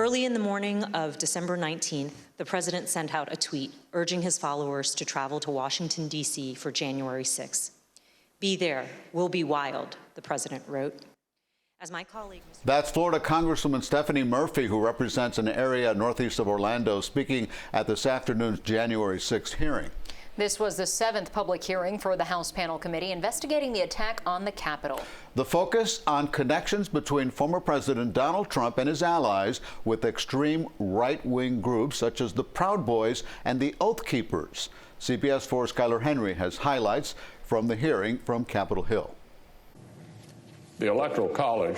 Early in the morning of December 19th, the president sent out a tweet urging his followers to travel to Washington, D.C. for January 6th. Be there, we'll be wild, the president wrote. As my colleague, That's Florida Congresswoman Stephanie Murphy, who represents an area northeast of Orlando, speaking at this afternoon's January 6th hearing. This was the 7th public hearing for the House Panel Committee investigating the attack on the Capitol. The focus on connections between former President Donald Trump and his allies with extreme right-wing groups such as the Proud Boys and the Oath Keepers. CBS 4's Skyler Henry has highlights from the hearing from Capitol Hill. The Electoral College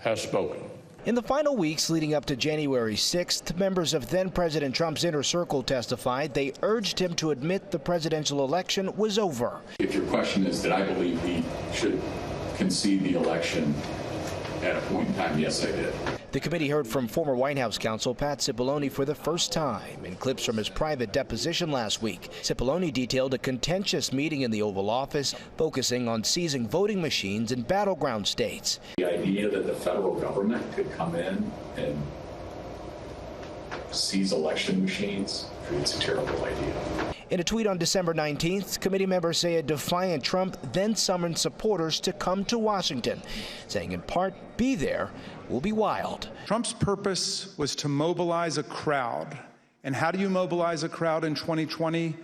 has spoken. In the final weeks leading up to January 6th, members of then-President Trump's inner circle testified they urged him to admit the presidential election was over. If your question is, did I believe he should concede the election at a point in time, yes, I did. The committee heard from former White House counsel Pat Cipollone for the first time in clips from his private deposition last week. Cipollone detailed a contentious meeting in the Oval Office focusing on seizing voting machines in battleground states. The idea that the federal government could come in and seize election machines, it's a terrible idea. In a tweet on December 19th, committee members say a defiant Trump then summoned supporters to come to Washington, saying in part, be there, will be wild. Trump's purpose was to mobilize a crowd. And how do you mobilize a crowd in 2020?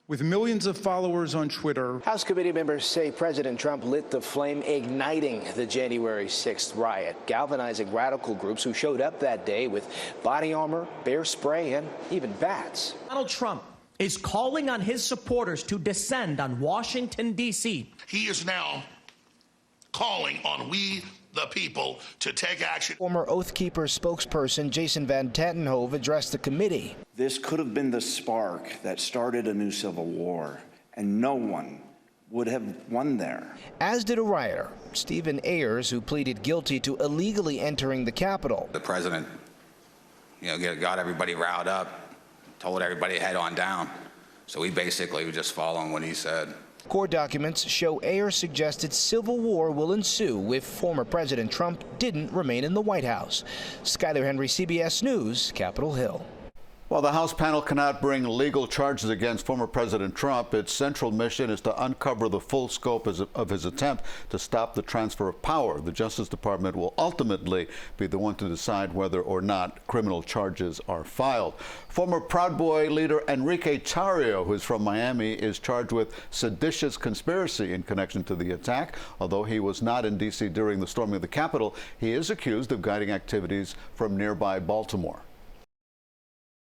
With millions of followers on Twitter. House committee members say President Trump lit the flame, igniting the January 6th riot, galvanizing radical groups who showed up that day with body armor, bear spray, and even bats. Donald Trump is calling on his supporters to descend on Washington, D.C. He is now calling on we, the people, to take action. Former Oath Keepers spokesperson Jason Van Tatenhove addressed the committee. This could have been the spark that started a new civil war, and no one would have won there. As did a rioter, Stephen Ayers, who pleaded guilty to illegally entering the Capitol. The president, got everybody riled up, told everybody to head on down. So we basically were just following what he said. Court documents show Ayers suggested civil war will ensue if former President Trump didn't remain in the White House. Skyler Henry, CBS News, Capitol Hill. While the House panel cannot bring legal charges against former President Trump, its central mission is to uncover the full scope of his attempt to stop the transfer of power. The Justice Department will ultimately be the one to decide whether or not criminal charges are filed. Former Proud Boy leader Enrique Tarrio, who is from Miami, is charged with seditious conspiracy in connection to the attack. Although he was not in D.C. during the storming of the Capitol, he is accused of guiding activities from nearby Baltimore.